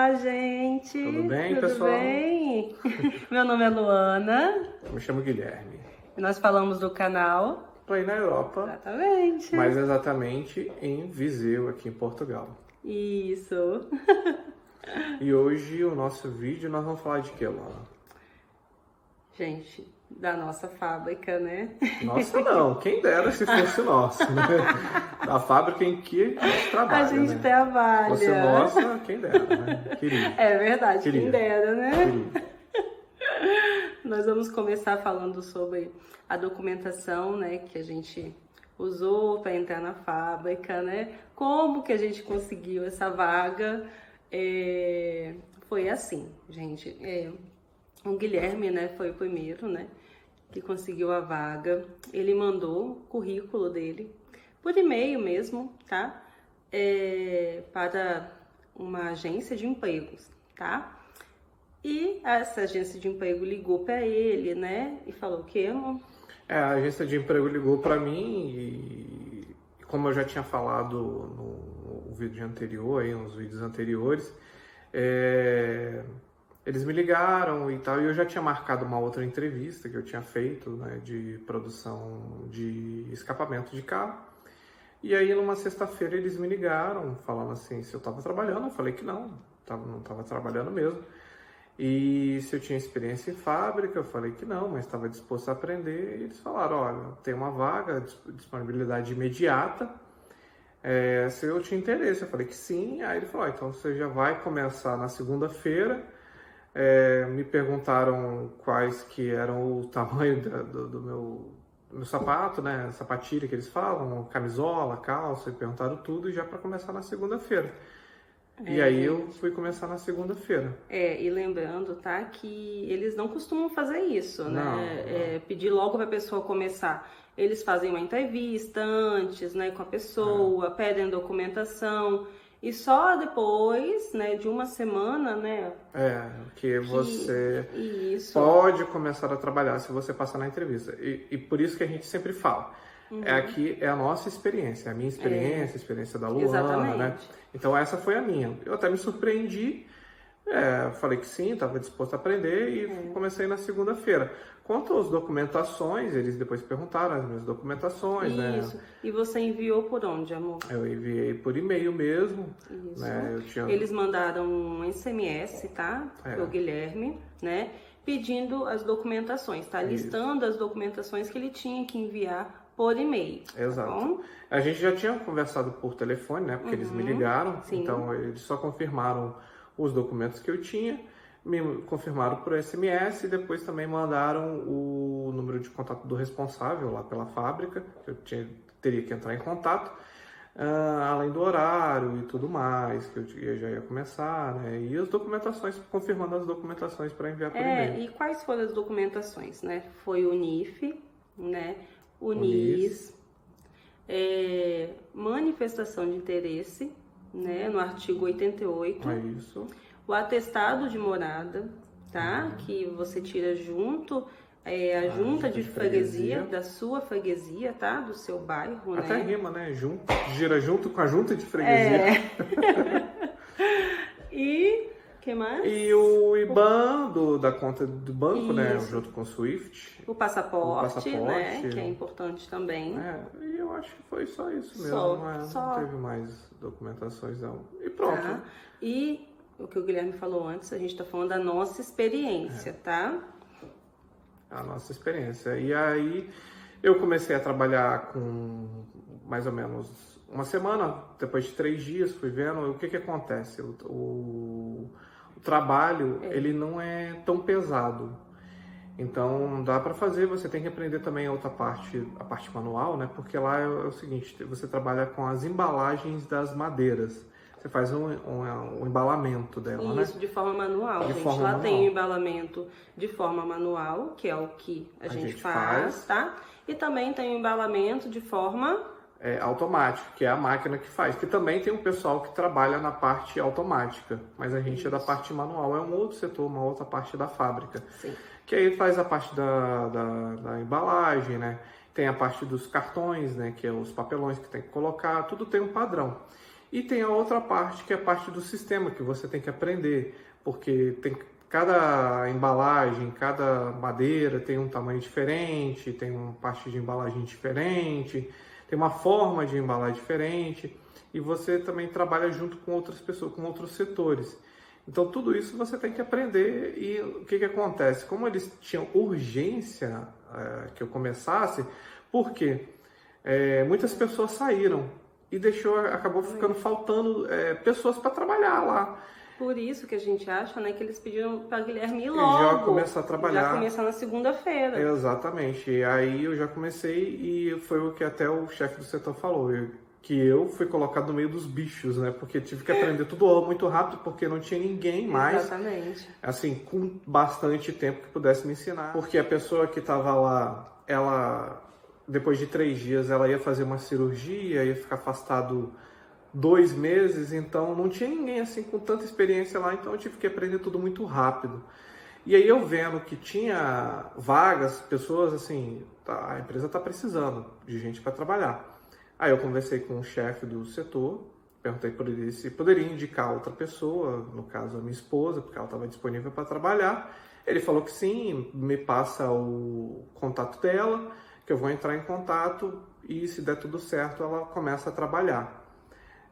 Olá, gente! Tudo bem, Tudo pessoal? bem? Meu nome é Luana. Eu me chamo Guilherme. E nós falamos do canal. Play na Europa, Exatamente. mais exatamente em Viseu, aqui em Portugal. Isso. E hoje o nosso vídeo nós vamos falar de quê, Luana? Gente, da nossa fábrica, né? Nossa não, quem dera se fosse nosso, né? Da fábrica em que a gente trabalha, A gente né? trabalha. Se fosse nossa, quem dera, né? Queria. É verdade, Queria. quem dera, né? Queria. Nós vamos começar falando sobre a documentação, né, que a gente usou para entrar na fábrica, né? Como que a gente conseguiu essa vaga? Foi assim, gente. O Guilherme, né, foi o primeiro, né, que conseguiu a vaga. Ele mandou o currículo dele por e-mail mesmo, tá? Para uma agência de empregos, tá? E essa agência de emprego ligou para ele, né? E falou o quê, amor? A agência de emprego ligou para mim e como eu já tinha falado no vídeo anterior, aí, nos vídeos anteriores, eles me ligaram e tal, e eu já tinha marcado uma outra entrevista que eu tinha feito, né, de produção de escapamento de carro. E aí, numa sexta-feira, eles me ligaram, falando assim, se eu estava trabalhando. Eu falei que não estava trabalhando mesmo. E se eu tinha experiência em fábrica, eu falei que não, mas estava disposto a aprender. E eles falaram, olha, tem uma vaga, disponibilidade imediata, se eu tinha interesse. Eu falei que sim. Aí ele falou, então você já vai começar na segunda-feira. Me perguntaram quais que eram o tamanho do meu sapato, né, sapatilha que eles falam, camisola, calça, e perguntaram tudo, já para começar na segunda-feira. E aí eu fui começar na segunda-feira. E lembrando, tá, que eles não costumam fazer isso, né? Não. Pedir logo para a pessoa começar. Eles fazem uma entrevista antes, né, com a pessoa, pedem documentação. E só depois, né, de uma semana, né? Que você isso. pode começar a trabalhar se você passar na entrevista. E por isso que a gente sempre fala. Aqui é a nossa experiência, a minha experiência, a experiência da Luana, Exatamente. né? Então essa foi a minha. Eu até me surpreendi, falei que sim, estava disposto a aprender e comecei na segunda-feira. Quanto às documentações, eles depois perguntaram as minhas documentações, Isso. né? E você enviou por onde, amor? Eu enviei por e-mail mesmo. Isso. Né? Eles mandaram um SMS, tá? Pro Guilherme, né? Pedindo as documentações, tá? Listando as documentações que ele tinha que enviar por e-mail. Exato. Tá bom? A gente já tinha conversado por telefone, né? Porque eles me ligaram. Sim. Então eles só confirmaram os documentos que eu tinha, me confirmaram por SMS e depois também mandaram o número de contato do responsável lá pela fábrica, que eu teria que entrar em contato, além do horário e tudo mais, que eu já ia começar, né? E as documentações, confirmando as documentações para enviar por e-mail. E quais foram as documentações, né? Foi o NIF, né? O NIS, manifestação de interesse, né? No artigo 88. Isso. O atestado de morada, tá? Que você tira junto, a junta de freguesia, da sua freguesia, tá? Do seu bairro, Até né? rima, né? Gira junto com a junta de freguesia. E que mais? E o IBAN da conta do banco, né? Isso. Junto com o SWIFT. O passaporte, né? Que é importante também. E eu acho que foi só isso mesmo. Só. Não teve mais documentações, não. E pronto. Tá? E o que o Guilherme falou antes, a gente tá falando da nossa experiência, tá? A nossa experiência. E aí eu comecei a trabalhar com mais ou menos uma semana. Depois de 3 dias, fui vendo o que acontece. O trabalho, ele não é tão pesado. Então dá para fazer, você tem que aprender também a outra parte, a parte manual, né? Porque lá é o seguinte, você trabalha com as embalagens das madeiras. Você faz um embalamento dela, né? Isso, de forma manual, gente. Forma lá manual. Tem o embalamento de forma manual, que é o que a gente faz, tá? E também tem o embalamento de forma automática, que é a máquina que faz. Que também tem um pessoal que trabalha na parte automática, mas a gente é da parte manual, é um outro setor, uma outra parte da fábrica. Sim. Que aí faz a parte da embalagem, né? Tem a parte dos cartões, né? Que é os papelões que tem que colocar, tudo tem um padrão. E tem a outra parte, que é a parte do sistema, que você tem que aprender, porque tem cada embalagem, cada madeira tem um tamanho diferente, tem uma parte de embalagem diferente, tem uma forma de embalar diferente, e você também trabalha junto com outras pessoas, com outros setores. Então tudo isso você tem que aprender. E o que acontece? Como eles tinham urgência que eu começasse, porque muitas pessoas saíram e acabou ficando faltando pessoas para trabalhar lá. Por isso que a gente acha, né, que eles pediram para Guilherme ir logo. Já começar a trabalhar. Já começar na segunda-feira. Exatamente. E aí eu já comecei, e foi o que até o chefe do setor falou, que eu fui colocado no meio dos bichos, né? Porque tive que aprender tudo muito rápido, porque não tinha ninguém mais, exatamente, assim, com bastante tempo que pudesse me ensinar. Porque a pessoa que estava lá, ela, depois de 3 dias, ela ia fazer uma cirurgia, ia ficar afastado 2 meses, então não tinha ninguém assim com tanta experiência lá, então eu tive que aprender tudo muito rápido. E aí eu vendo que tinha vagas, pessoas assim, a empresa está precisando de gente para trabalhar. Aí eu conversei com o chefe do setor, perguntei por ele se poderia indicar outra pessoa, no caso a minha esposa, porque ela estava disponível para trabalhar. Ele falou que sim, me passa o contato dela, que eu vou entrar em contato, e se der tudo certo ela começa a trabalhar.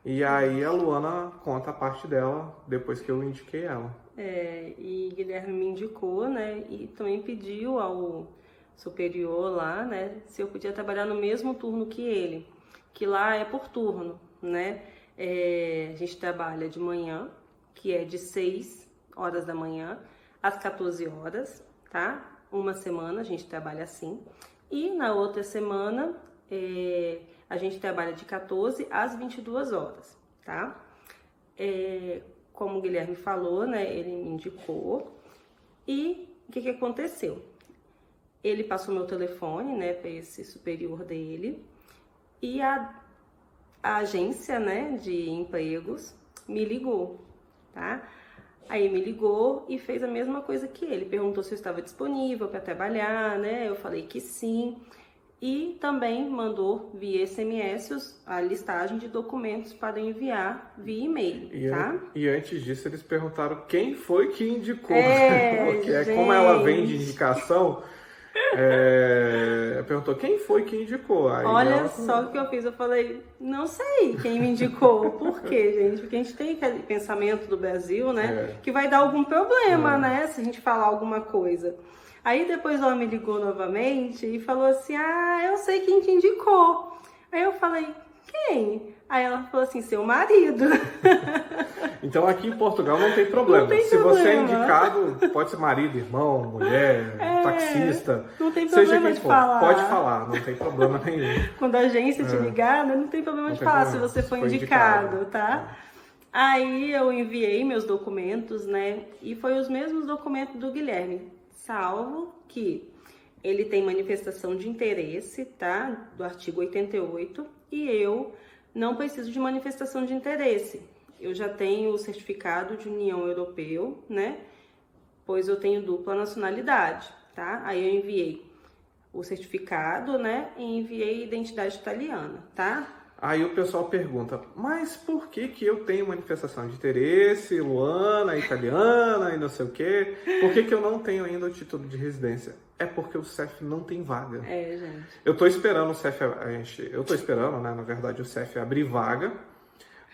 E aí a Luana conta a parte dela depois que eu indiquei ela. E Guilherme me indicou, né, e também pediu ao superior lá, né, se eu podia trabalhar no mesmo turno que ele, que lá é por turno, né, a gente trabalha de manhã, que é de 6 horas da manhã às 14 horas, tá? Uma semana a gente trabalha assim, e na outra semana a gente trabalha de 14 às 22 horas, tá? Como o Guilherme falou, né, ele me indicou. E o que aconteceu? Ele passou meu telefone, né, para esse superior dele, e a agência, né, de empregos me ligou, tá? Aí me ligou e fez a mesma coisa que ele, perguntou se eu estava disponível para trabalhar, né? Eu falei que sim. E também mandou via SMS a listagem de documentos para enviar via e-mail, tá? E antes disso eles perguntaram quem foi que indicou, porque gente, como ela vem de indicação, perguntou quem foi que indicou. Aí olha só o que eu fiz, eu falei, não sei quem me indicou. Por quê, gente? Porque a gente tem aquele pensamento do Brasil, né, que vai dar algum problema, né, se a gente falar alguma coisa. Aí depois ela me ligou novamente e falou assim, eu sei quem te indicou. Aí eu falei, quem? Aí ela falou assim, seu marido. Então aqui em Portugal não tem problema. Não tem Se problema. você é indicado, pode ser marido, irmão, mulher, taxista. Não tem problema seja quem de for. falar. Pode falar, não tem problema nenhum. Quando a agência te ligar, né, não tem problema de falar se você foi indicado, tá? Aí eu enviei meus documentos, né? E foi os mesmos documentos do Guilherme, salvo que ele tem manifestação de interesse, tá? Do artigo 88, e eu não preciso de manifestação de interesse. Eu já tenho o certificado de União Europeu, né? Pois eu tenho dupla nacionalidade, tá? Aí eu enviei o certificado, né? E enviei a identidade italiana, tá? Aí o pessoal pergunta, mas por que eu tenho manifestação de interesse, Luana, italiana e não sei o quê? Por que eu não tenho ainda o título de residência? É porque o CEF não tem vaga. Gente. Eu tô esperando o CEF, né, na verdade, o CEF abrir vaga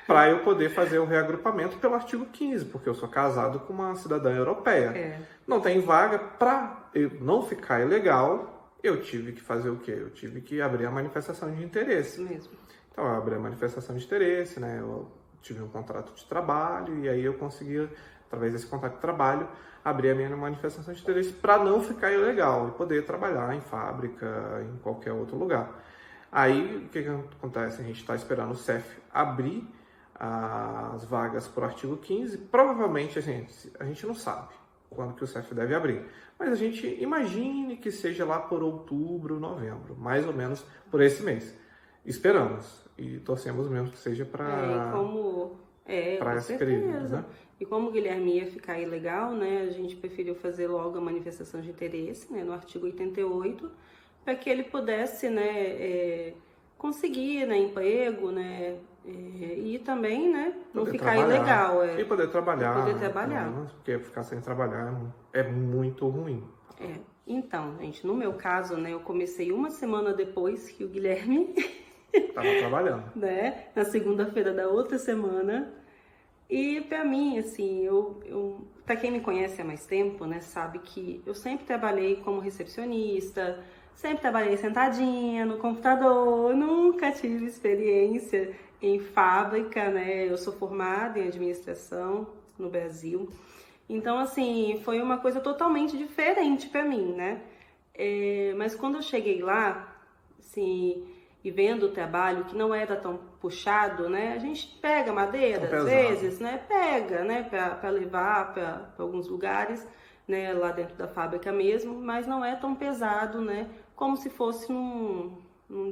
para eu poder fazer o reagrupamento pelo artigo 15, porque eu sou casado com uma cidadã europeia. Não tem vaga, para eu não ficar ilegal, eu tive que fazer o quê? Eu tive que abrir a manifestação de interesse. Mesmo. Então, eu abri a manifestação de interesse, né? Eu tive um contrato de trabalho e aí eu consegui, através desse contrato de trabalho, abrir a minha manifestação de interesse para não ficar ilegal e poder trabalhar em fábrica, em qualquer outro lugar. Aí, o que acontece? A gente está esperando o CEF abrir as vagas para o artigo 15. Provavelmente, a gente não sabe quando que o CEF deve abrir, mas a gente imagine que seja lá por outubro, novembro, mais ou menos por esse mês. Esperamos e torcemos mesmo que seja para esse período, né? E como o Guilherme ia ficar ilegal, né, a gente preferiu fazer logo a manifestação de interesse, né, no artigo 88, para que ele pudesse, né, conseguir, né, emprego, né, E também, né, não Poder ficar trabalhar. ilegal. E poder trabalhar. Poder trabalhar. Porque ficar sem trabalhar é muito ruim. Então, gente, no meu caso, né, eu comecei uma semana depois que o Guilherme Tava trabalhando. né, na segunda-feira da outra semana. E pra mim, assim, pra quem me conhece há mais tempo, né, sabe que eu sempre trabalhei como recepcionista, sempre trabalhei sentadinha no computador, nunca tive experiência em fábrica, né? Eu sou formada em administração no Brasil. Então, assim, foi uma coisa totalmente diferente pra mim, né? Mas quando eu cheguei lá, assim, e vendo o trabalho que não era tão puxado, né? A gente pega madeira, às vezes, né? Pega, né? Pra levar pra alguns lugares, né? Lá dentro da fábrica mesmo, mas não é tão pesado, né? Como se fosse num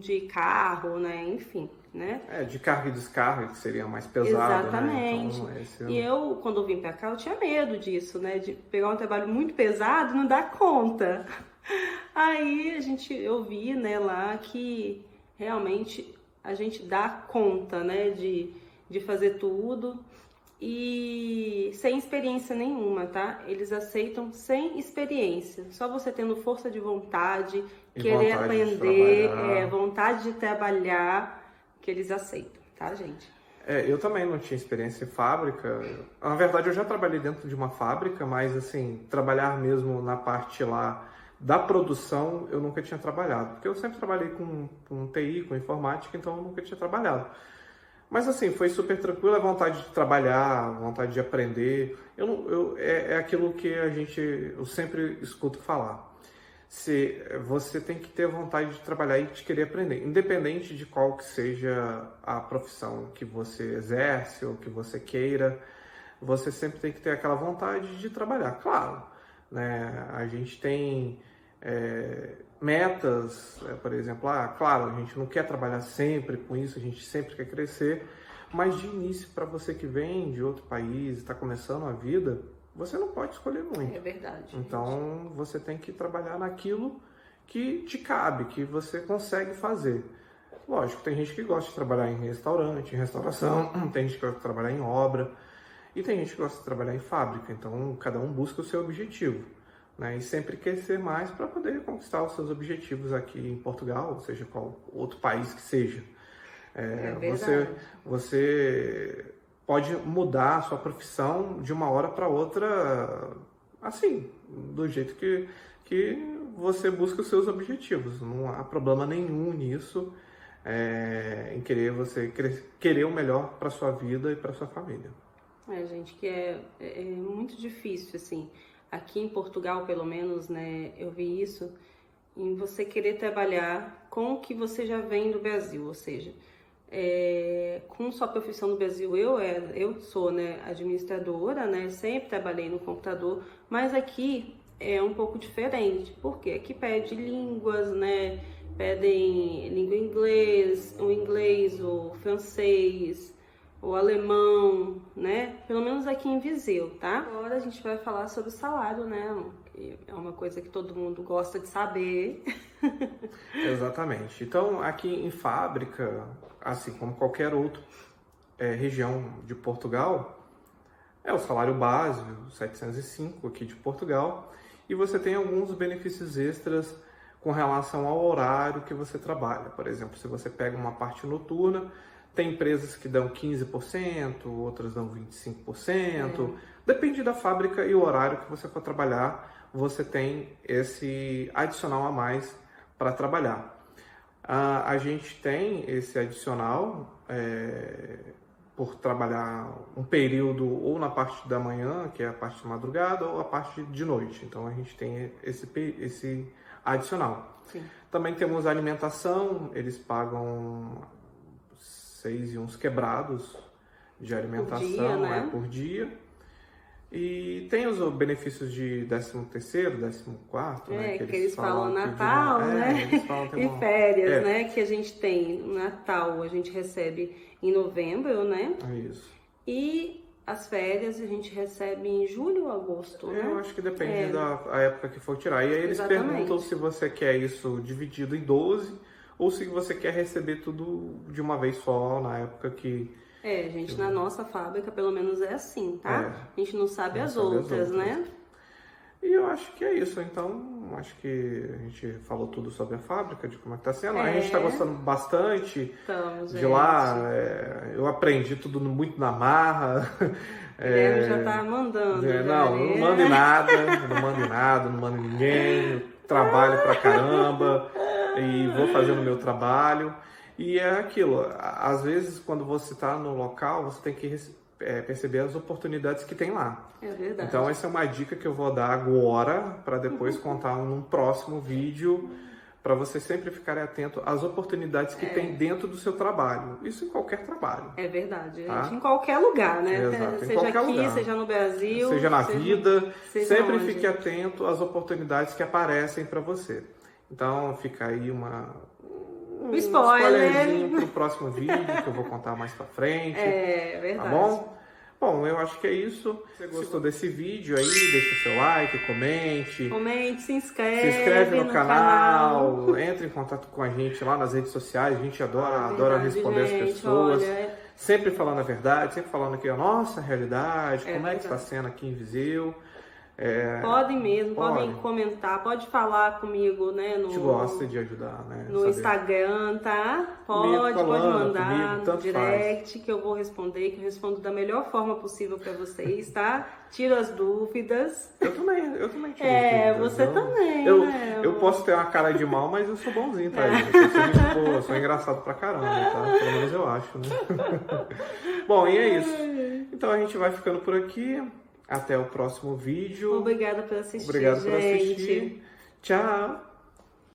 de carro, né? Enfim, né? De carga e descarga, que seria mais pesado, exatamente. Né? Então, E eu, quando eu vim pra cá, eu tinha medo disso, né? De pegar um trabalho muito pesado e não dar conta. Aí eu vi, né, lá que realmente a gente dá conta, né, de fazer tudo e sem experiência nenhuma, tá? Eles aceitam sem experiência, só você tendo força de vontade, querer aprender, vontade de trabalhar, que eles aceitam, tá, gente? Eu também não tinha experiência em fábrica. Na verdade, eu já trabalhei dentro de uma fábrica, mas assim, trabalhar mesmo na parte lá da produção, eu nunca tinha trabalhado, porque eu sempre trabalhei com TI, com informática, então eu nunca tinha trabalhado. Mas assim, foi super tranquilo, a vontade de trabalhar, a vontade de aprender. É aquilo que eu sempre escuto falar. Você tem que ter vontade de trabalhar e de querer aprender, independente de qual que seja a profissão que você exerce ou que você queira, você sempre tem que ter aquela vontade de trabalhar. Claro, né? A gente tem metas, por exemplo, claro, a gente não quer trabalhar sempre com isso, a gente sempre quer crescer, mas de início, para você que vem de outro país, está começando a vida, você não pode escolher muito. É verdade. Então, você tem que trabalhar naquilo que te cabe, que você consegue fazer. Lógico, tem gente que gosta de trabalhar em restaurante, em restauração, tem gente que gosta de trabalhar em obra, e tem gente que gosta de trabalhar em fábrica. Então, cada um busca o seu objetivo, né? E sempre crescer mais para poder conquistar os seus objetivos aqui em Portugal, ou seja, qual outro país que seja. Você pode mudar a sua profissão de uma hora para outra, assim, do jeito que você busca os seus objetivos. Não há problema nenhum nisso, em querer o melhor para sua vida e para sua família. Gente, que é muito difícil, assim. Aqui em Portugal, pelo menos, né, eu vi isso, em você querer trabalhar com o que você já vem do Brasil, ou seja, com sua profissão no Brasil, eu sou, né, administradora, né, sempre trabalhei no computador, mas aqui é um pouco diferente, porque aqui pede línguas, né, pedem língua inglês, o francês, o alemão, né? Pelo menos aqui em Viseu, tá? Agora a gente vai falar sobre o salário, né? Que é uma coisa que todo mundo gosta de saber. Exatamente. Então, aqui em fábrica, assim como qualquer outra região de Portugal, é o salário básico, 705 aqui de Portugal, e você tem alguns benefícios extras com relação ao horário que você trabalha. Por exemplo, se você pega uma parte noturna, tem empresas que dão 15%, outras dão 25%. Depende da fábrica e o horário que você for trabalhar, você tem esse adicional a mais para trabalhar. A gente tem esse adicional por trabalhar um período ou na parte da manhã, que é a parte de madrugada, ou a parte de noite. Então a gente tem esse adicional. Sim. Também temos alimentação, eles pagam 6 e uns quebrados de alimentação por dia. E tem os benefícios de 13º, 14º, né? Que eles falam Natal, né? Eles falam, e férias, né? Que a gente tem. Natal a gente recebe em novembro, né? Isso. E as férias a gente recebe em julho ou agosto, né? Eu acho que depende da época que for tirar. E aí eles Exatamente. perguntam se você quer isso dividido em 12 ou se você quer receber tudo de uma vez só, na época que... Gente, na nossa fábrica pelo menos é assim, tá? A gente não sabe as sabe outras, né? E eu acho que é isso, então acho que a gente falou tudo sobre a fábrica, de como é que tá sendo. A gente tá gostando bastante de lá, eu aprendi tudo muito na marra. Guilherme já tá mandando. Não mando em nada, não mando em ninguém, eu trabalho pra caramba e vou fazendo o meu trabalho. E é aquilo, às vezes quando você tá no local, você tem que perceber as oportunidades que tem lá. É verdade. Então essa é uma dica que eu vou dar agora, para depois contar num próximo vídeo, para você sempre ficar atento às oportunidades que tem dentro do seu trabalho. Isso em qualquer trabalho. É verdade, tá? Em qualquer lugar, né? Exato, seja em qualquer aqui, lugar. seja no Brasil, seja na vida, sempre onde. fique atento às oportunidades que aparecem para você. Então fica aí um spoilerzinho pro próximo vídeo que eu vou contar mais pra frente. É verdade. Tá bom? Bom, eu acho que é isso. Se você gostou desse vídeo aí, deixa o seu like, comente. Se inscreve no canal. Entre em contato com a gente lá nas redes sociais. A gente adora responder as pessoas. Sempre falando a verdade, sempre falando aqui a nossa realidade, como é que está sendo aqui em Viseu. Podem comentar, pode falar comigo, né? A gente gosta de ajudar, né? No Instagram, tá? Pode mandar no direct que eu vou responder, que eu respondo da melhor forma possível para vocês, tá? Tiro as dúvidas. Eu também tiro as dúvidas. Você também, eu posso ter uma cara de mal, mas eu sou bonzinho, tá? Eu sou gente boa, eu sou engraçado pra caramba, tá? Pelo menos eu acho, né? Bom, e é isso. Então a gente vai ficando por aqui. Até o próximo vídeo. Obrigada por assistir, Obrigado por assistir. Tchau.